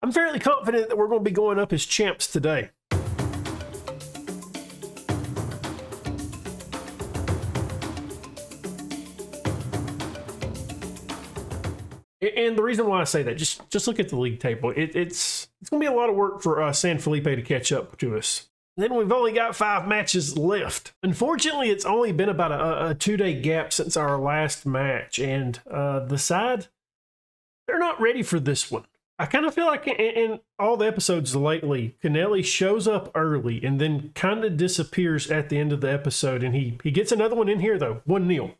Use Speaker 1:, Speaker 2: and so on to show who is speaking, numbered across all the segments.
Speaker 1: I'm fairly confident that we're going to be going up as champs today. And the reason why I say that, just look at the league table. It's going to be a lot of work for San Felipe to catch up to us. Then we've only got 5 matches left. Unfortunately, it's only been about a 2-day gap since our last match, and the side, they're not ready for this one. I kind of feel like in all the episodes lately, Kennelly shows up early and then kind of disappears at the end of the episode, and he gets another one in here, though, 1-0.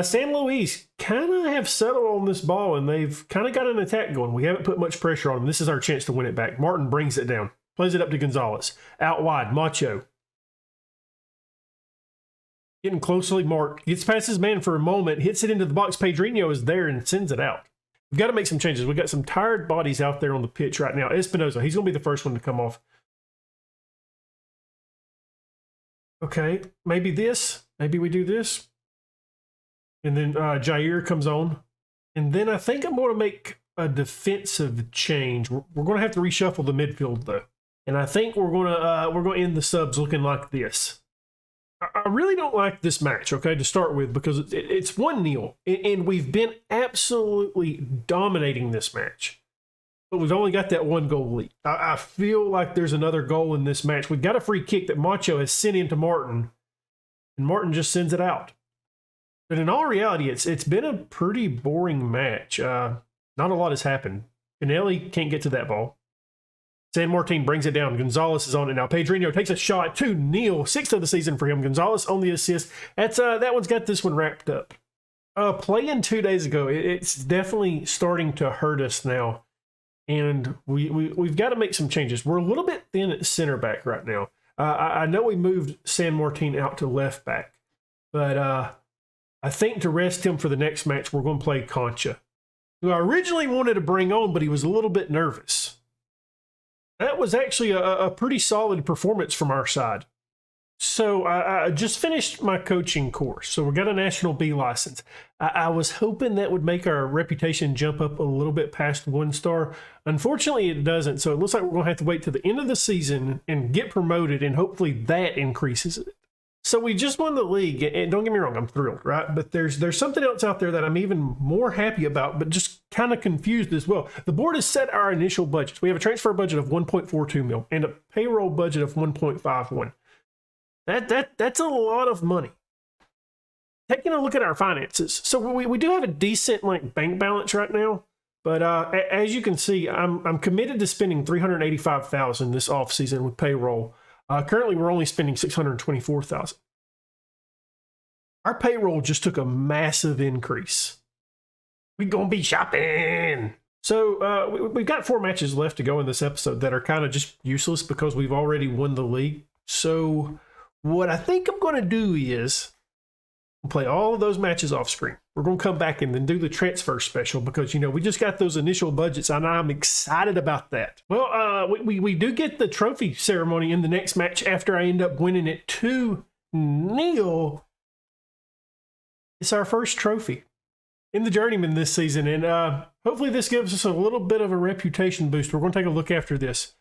Speaker 1: San Luis kind of have settled on this ball, and they've kind of got an attack going. We haven't put much pressure on them. This is our chance to win it back. Martin brings it down. Plays it up to Gonzalez. Out wide, Macho. Getting closely marked. Gets past his man for a moment. Hits it into the box. Pedrinho is there and sends it out. We've got to make some changes. We've got some tired bodies out there on the pitch right now. Espinoza, he's going to be the first one to come off. Okay, maybe this. Maybe we do this. And then Jair comes on. And then I think I'm going to make a defensive change. We're going to have to reshuffle the midfield, though. And I think we're going to end the subs looking like this. I really don't like this match, okay, to start with, because it's 1-0, and we've been absolutely dominating this match. But we've only got that 1 goal lead. I feel like there's another goal in this match. We've got a free kick that Macho has sent into Martin, and Martin just sends it out. But in all reality, it's been a pretty boring match. Not a lot has happened. Kennelly can't get to that ball. San Martin brings it down. Gonzalez is on it now. Pedrinho takes a shot. 2-0. 6th of the season for him. Gonzalez on the assist. That one's got this one wrapped up. Playing 2 days ago, it's definitely starting to hurt us now. And we've got to make some changes. We're a little bit thin at center back right now. I know we moved San Martin out to left back. But I think to rest him for the next match, we're going to play Concha, who I originally wanted to bring on, but he was a little bit nervous. That was actually a pretty solid performance from our side. So I just finished my coaching course. So we got a National B license. I was hoping that would make our reputation jump up a little bit past 1 star. Unfortunately, it doesn't. So it looks like we're going to have to wait to the end of the season and get promoted, and hopefully that increases it. So we just won the league, and don't get me wrong, I'm thrilled, right? But there's something else out there that I'm even more happy about, but just kind of confused as well. The board has set our initial budgets. We have a transfer budget of 1.42 mil and a payroll budget of 1.51. That's a lot of money. Taking a look at our finances, so we do have a decent bank balance right now, but as you can see, I'm committed to spending $385,000 this offseason with payroll. Currently, we're only spending $624,000. Our payroll just took a massive increase. We're going to be shopping. So we've got 4 matches left to go in this episode that are kind of just useless because we've already won the league. So what I think I'm going to do is play all of those matches off screen. We're going to come back and then do the transfer special because, we just got those initial budgets and I'm excited about that. Well, we do get the trophy ceremony in the next match after I end up winning it 2-0. It's our first trophy in the Journeyman this season, and hopefully this gives us a little bit of a reputation boost. We're going to take a look after this.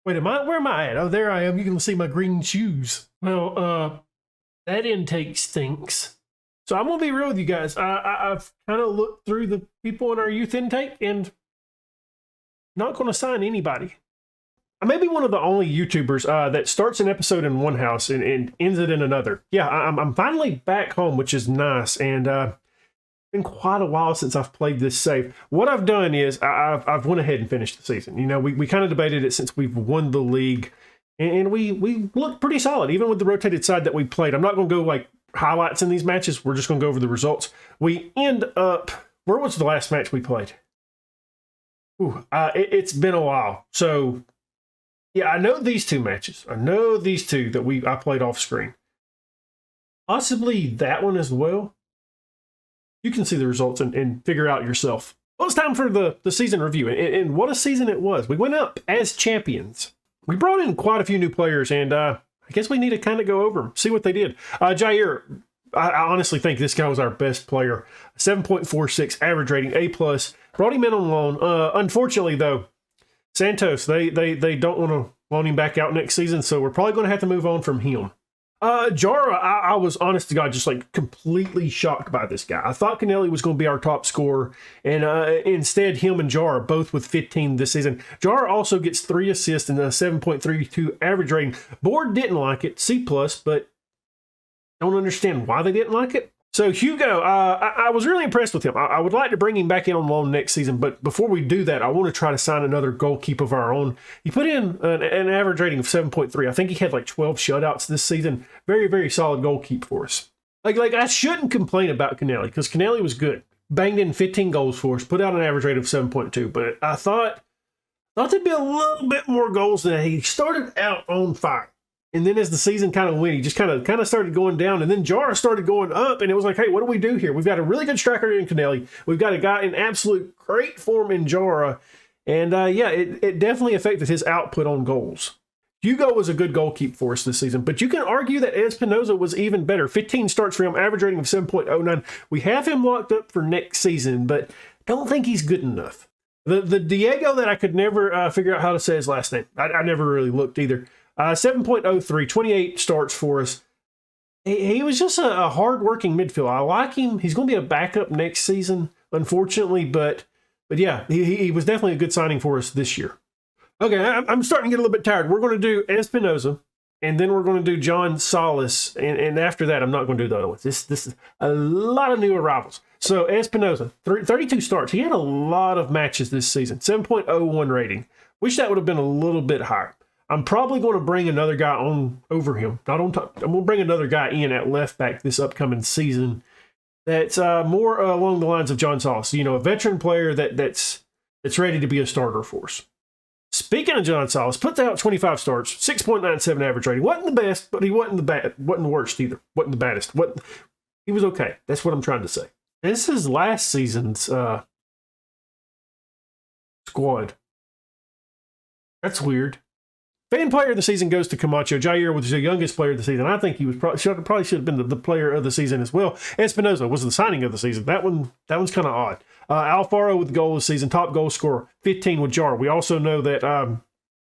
Speaker 1: Wait, where am I at? Oh, there I am. You can see my green shoes. Well, that intake stinks. So I'm going to be real with you guys. I've kind of looked through the people in our youth intake and not going to sign anybody. I may be one of the only YouTubers that starts an episode in one house and ends it in another. Yeah, I'm finally back home, which is nice. And it's been quite a while since I've played this safe. What I've done is I've went ahead and finished the season. We kind of debated it since we've won the league. And we look pretty solid, even with the rotated side that we played. I'm not going to go highlights in these matches. We're just going to go over the results. We end up, where was the last match we played? It's been a while. So, yeah, I know these 2 matches. I know these 2 that I played off screen. Possibly that one as well. You can see the results and figure out yourself. Well, it's time for the season review. And what a season it was. We went up as champions. We brought in quite a few new players, and I guess we need to kind of go over them, see what they did. Jair, I honestly think this guy was our best player. 7.46 average rating, A+. Brought him in on loan. Unfortunately, though, Santos, they don't want to loan him back out next season, so we're probably going to have to move on from him. Jara, I was honest to God just like completely shocked by this guy. I thought Kennelly was going to be our top scorer, and instead him and Jara both with 15 this season. Jara also gets 3 assists and a 7.32 average rating. Board didn't like it, C+, but don't understand why they didn't like it. So Hugo, I was really impressed with him. I would like to bring him back in on loan next season, but before we do that, I want to try to sign another goalkeeper of our own. He put in an average rating of 7.3. I think he had like 12 shutouts this season. Very, very solid goalkeeper for us. Like I shouldn't complain about Kennelly because Kennelly was good. Banged in 15 goals for us, put out an average rate of 7.2. But I thought there'd be a little bit more goals than that. He started out on fire. And then as the season kind of went, he just kind of started going down. And then Jara started going up. And it was like, hey, what do we do here? We've got a really good striker in Kennelly. We've got a guy in absolute great form in Jara. And yeah, it definitely affected his output on goals. Hugo was a good goalkeeper for us this season. But you can argue that Espinoza was even better. 15 starts for him, average rating of 7.09. We have him locked up for next season, but don't think he's good enough. The Diego that I could never figure out how to say his last name. I never really looked either. 7.03, 28 starts for us. He was just a hard-working midfielder. I like him. He's going to be a backup next season, unfortunately, but yeah, he was definitely a good signing for us this year. Okay, I'm starting to get a little bit tired. We're going to do Espinoza, and then we're going to do John Salas, and after that, I'm not going to do the other ones. This is a lot of new arrivals. So Espinoza, 32 starts. He had a lot of matches this season, 7.01 rating. Wish that would have been a little bit higher. I'm probably going to bring another guy on over him. Not on top. I'm going to bring another guy in at left back this upcoming season. That's more along the lines of John Salas. You know, a veteran player that's ready to be a starter for us. Speaking of John Salas, puts out 25 starts, 6.97 average rating. Wasn't the best, but he wasn't the worst either. Wasn't the baddest. He was okay. That's what I'm trying to say. This is last season's squad. That's weird. Fan player of the season goes to Camacho. Jair was the youngest player of the season. I think he was probably should have been the player of the season as well. Espinoza was the signing of the season. That one's kind of odd. Alfaro with the goal of the season, top goal scorer, 15 with Jara. We also know that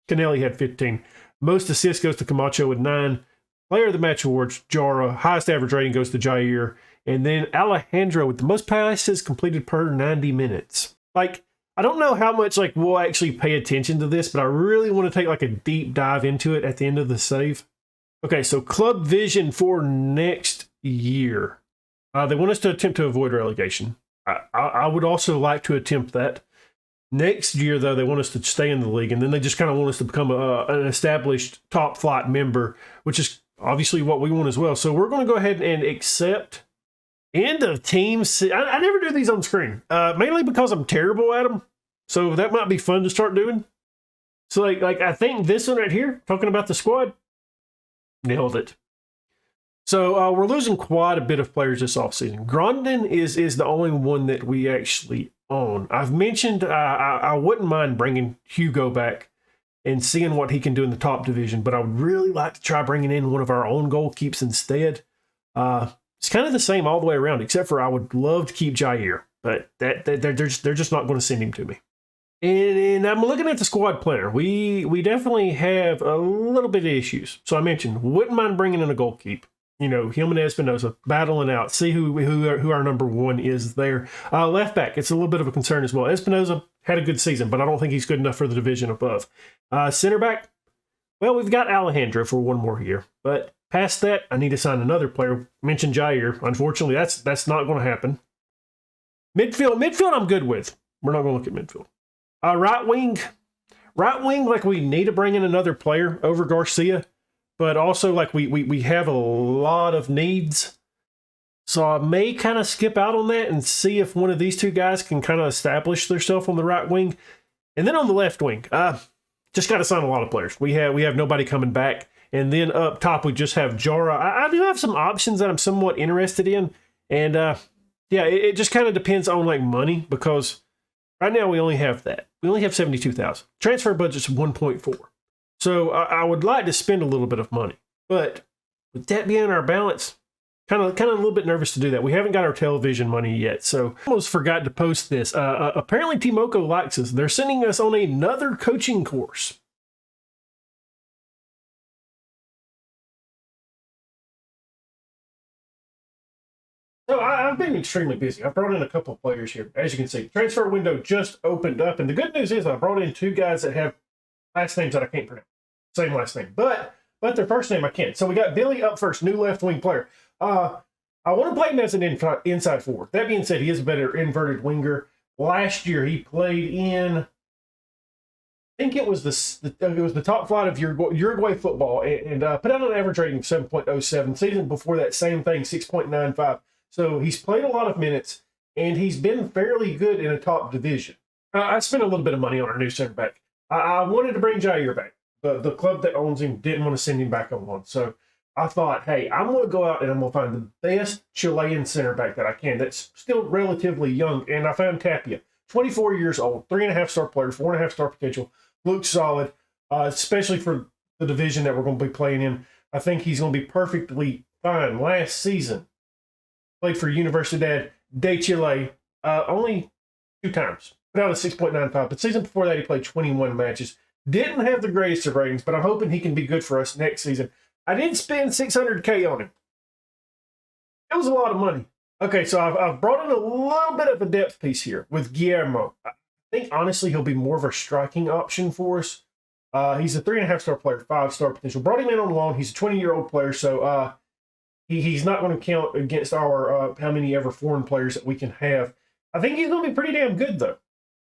Speaker 1: Kennelly had 15. Most assists goes to Camacho with 9. Player of the match awards, Jara. Highest average rating goes to Jair. And then Alejandro with the most passes completed per 90 minutes. Like, I don't know how much we'll actually pay attention to this, but I really want to take a deep dive into it at the end of the save. Okay, so club vision for next year. They want us to attempt to avoid relegation. I would also like to attempt that. Next year, though, they want us to stay in the league, and then they just kind of want us to become an established top flight member, which is obviously what we want as well. So we're going to go ahead and accept end of teams. I never do these on screen, mainly because I'm terrible at them. So that might be fun to start doing. So like I think this one right here, talking about the squad, nailed it. So we're losing quite a bit of players this offseason. Grondin is the only one that we actually own. I've mentioned I wouldn't mind bringing Hugo back and seeing what he can do in the top division, but I would really like to try bringing in one of our own goalkeepers instead. It's kind of the same all the way around, except for I would love to keep Jair, but they're just not going to send him to me. And I'm looking at the squad planner. We definitely have a little bit of issues. So I mentioned, wouldn't mind bringing in a goalkeeper. You know, him and Espinoza battling out. See who our number one is there. Left back, it's a little bit of a concern as well. Espinoza had a good season, but I don't think he's good enough for the division above. Center back, well, we've got Alejandro for one more year, but past that, I need to sign another player. Mentioned Jair. Unfortunately, that's not going to happen. Midfield, I'm good with. We're not going to look at midfield. Right wing, we need to bring in another player over Garcia, but also we have a lot of needs. So I may kind of skip out on that and see if one of these two guys can kind of establish themselves on the right wing. And then on the left wing, just got to sign a lot of players. We have nobody coming back. And then up top, we just have Jara. I do have some options that I'm somewhat interested in. And yeah, it just kind of depends on money, because right now we only have that. We only have 72,000. Transfer budget's 1.4. So I would like to spend a little bit of money. But with that being our balance, Kind of a little bit nervous to do that. We haven't got our television money yet, so I almost forgot to post this. Apparently TEMUCO likes us. They're sending us on another coaching course. So I've been extremely busy. I brought in a couple of players here. As you can see, transfer window just opened up, and the good news is I brought in 2 guys that have last names that I can't pronounce. Same last name, but their first name I can. So we got Billy up first, new left wing player. I want to play him as an inside forward. That being said, he is a better inverted winger. Last year, he played in, I think it was the top flight of Uruguay football, and put out an average rating of 7.07. Season before that, same thing, 6.95. So he's played a lot of minutes, and he's been fairly good in a top division. I spent a little bit of money on our new center back. I wanted to bring Jair back. The club that owns him didn't want to send him back on loan. So I thought, hey, I'm going to go out and I'm going to find the best Chilean center back that I can that's still relatively young. And I found Tapia, 24 years old, 3.5-star player, 4.5-star potential, looks solid, especially for the division that we're going to be playing in. I think he's going to be perfectly fine. Last season, played for Universidad de Chile only 2 times. Put out a 6.95. But season before that, he played 21 matches. Didn't have the greatest of ratings, but I'm hoping he can be good for us next season. I did spend $600K on him. That was a lot of money. Okay, so I've brought in a little bit of a depth piece here with Guillermo. I think, honestly, he'll be more of a striking option for us. He's a 3.5-star player, 5-star potential. Brought him in on loan. He's a 20-year-old player, so he's not going to count against our how many ever foreign players that we can have. I think he's going to be pretty damn good, though.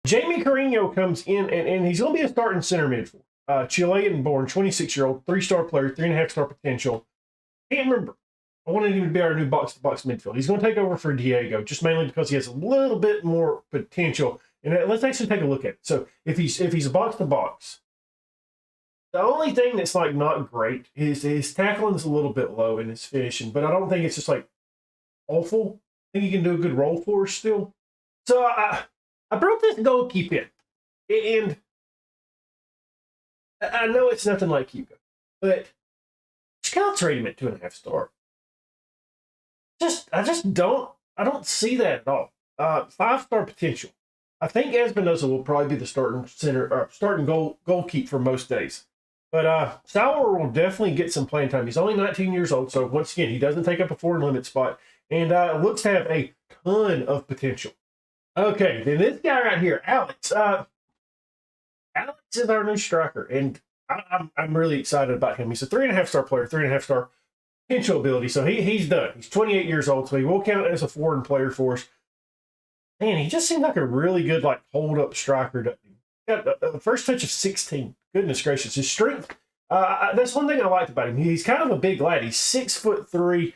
Speaker 1: Jamie Carino comes in, and he's going to be a starting center midfield. Chilean-born, 26-year-old, 3-star player, 3.5-star potential. Can't remember. I wanted him to be our new box-to-box midfield. He's going to take over for Diego, just mainly because he has a little bit more potential. And let's actually take a look at it. So if he's a box-to-box, the only thing that's like not great is his tackling is a little bit low in his finishing, but I don't think it's just like awful. I think he can do a good role for us still. So I brought this goalkeeper in, and I know it's nothing like Hugo, but scouts rate him at 2.5 star. I don't see that at all. 5-star potential. I think Espinosa will probably be the starting goalkeeper for most days. But Sauer will definitely get some playing time. He's only 19 years old, so once again, he doesn't take up a foreign limit spot, and looks to have a ton of potential. Okay, then this guy right here, Alex. Alex is our new striker, and I'm really excited about him. He's a 3.5-star player, 3.5-star potential ability, so he's done. He's 28 years old, so he will count as a foreign player for us. Man, he just seemed like a really good hold-up striker. Got a first touch of 16. Goodness gracious, his strength. That's one thing I liked about him. He's kind of a big lad. He's 6'3",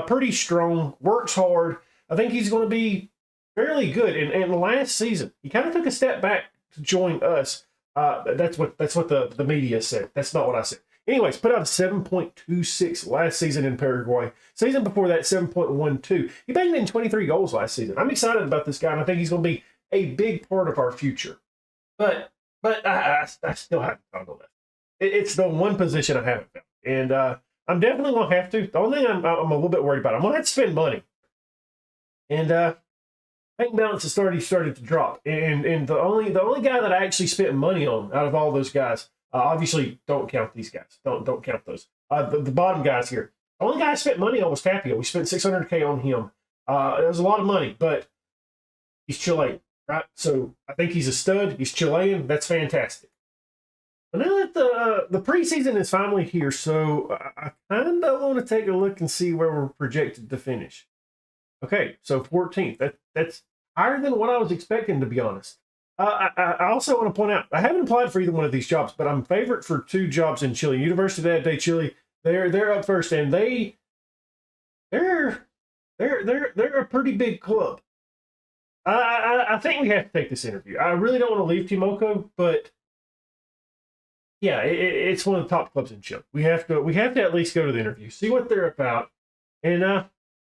Speaker 1: pretty strong, works hard. I think he's going to be fairly good. And last season, he kind of took a step back to join us. That's what the media said. That's not what I said. Anyways, put out a 7.26 last season in Paraguay. Season before that, 7.12. He banged in 23 goals last season. I'm excited about this guy, and I think he's going to be a big part of our future. But I still haven't found a left. It's the one position I haven't found. And I'm definitely going to have to. The only thing I'm a little bit worried about, I'm going to have to spend money. And bank balance has started to drop. And the only guy that I actually spent money on out of all those guys, obviously don't count these guys. Don't count those. The bottom guys here. The only guy I spent money on was Tapia. We spent $600K on him. It was a lot of money, but he's Chilean, right? So I think he's a stud. He's Chilean. That's fantastic. But now that the preseason is finally here, so I kind of want to take a look and see where we're projected to finish. Okay, so 14th. That's higher than what I was expecting, to be honest. I also want to point out, I haven't applied for either one of these jobs, but I'm favorite for 2 jobs in Chile. Universidad de Chile, they're up first, and they're a pretty big club. I think we have to take this interview. I really don't want to leave TEMUCO, but yeah, it's one of the top clubs in Chile. We have to at least go to the interview, see what they're about, and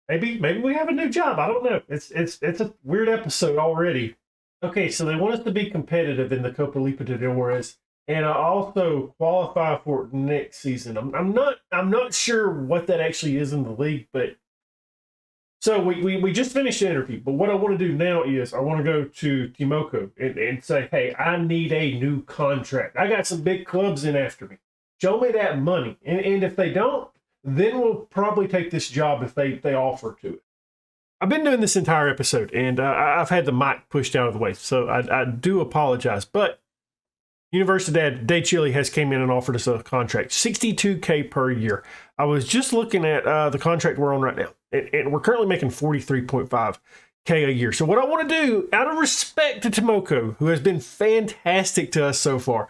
Speaker 1: maybe we have a new job. I don't know. It's a weird episode already. Okay, so they want us to be competitive in the Copa Libertadores, and also qualify for next season. I'm not sure what that actually is in the league, but So we just finished the interview, but what I want to do now is I want to go to TEMUCO and say, hey, I need a new contract. I got some big clubs in after me. Show me that money. And if they don't, then we'll probably take this job if they offer to it. I've been doing this entire episode, and I've had the mic pushed out of the way, so I do apologize. But Universidad de Chile has came in and offered us a contract, $62K per year. I was just looking at the contract we're on right now, and we're currently making $43.5K a year. So what I want to do, out of respect to TEMUCO, who has been fantastic to us so far,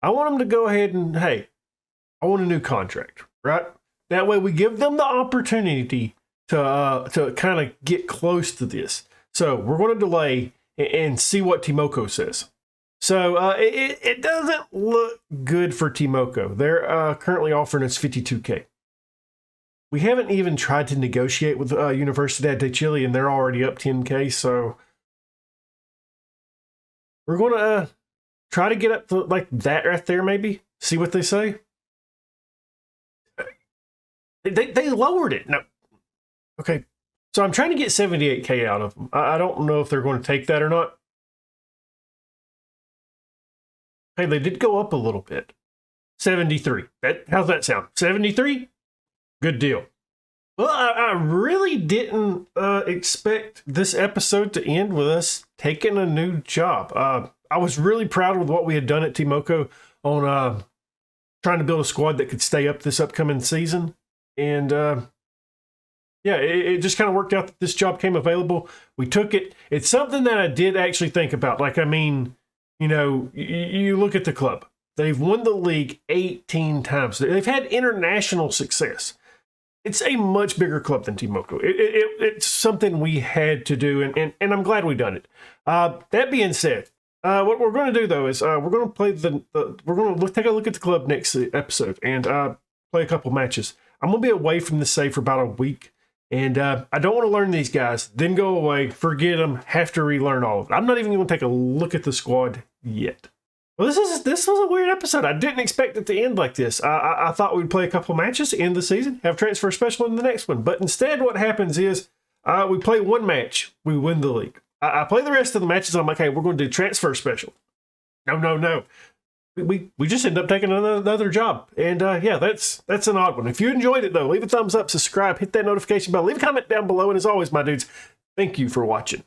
Speaker 1: I want them to go ahead and, hey, I want a new contract, right? That way we give them the opportunity to kind of get close to this. So we're going to delay and see what TEMUCO says. So it doesn't look good for TEMUCO. They're currently offering us $52K. We haven't even tried to negotiate with Universidad de Chile, and they're already up $10K. So we're going to try to get up to like that right there, maybe. See what they say. They lowered it. No. Okay. So I'm trying to get 78K out of them. I don't know if they're going to take that or not. Hey, they did go up a little bit. 73. How's that sound? 73? Good deal. Well, I really didn't expect this episode to end with us taking a new job. I was really proud with what we had done at TEMUCO on trying to build a squad that could stay up this upcoming season. And yeah, it just kind of worked out that this job came available. We took it. It's something that I did actually think about. Like, I mean, you know, you look at the club. They've won the league 18 times. They've had international success. It's a much bigger club than TEMUCO. It's something we had to do, and I'm glad we done it. That being said, what we're going to do, though, is we're going to play we're going to take a look at the club next episode and play a couple matches. I'm going to be away from the save for about a week, and I don't want to learn these guys, then go away, forget them, have to relearn all of it. I'm not even going to take a look at the squad yet. Well, this was a weird episode. I didn't expect it to end like this. I thought we'd play a couple matches, end the season, have transfer special in the next one. But instead, what happens is we play one match, we win the league. I play the rest of the matches, and I'm like, hey, we're going to do transfer special. No. We just end up taking another job. And yeah, that's an odd one. If you enjoyed it, though, leave a thumbs up, subscribe, hit that notification bell, leave a comment down below. And as always, my dudes, thank you for watching.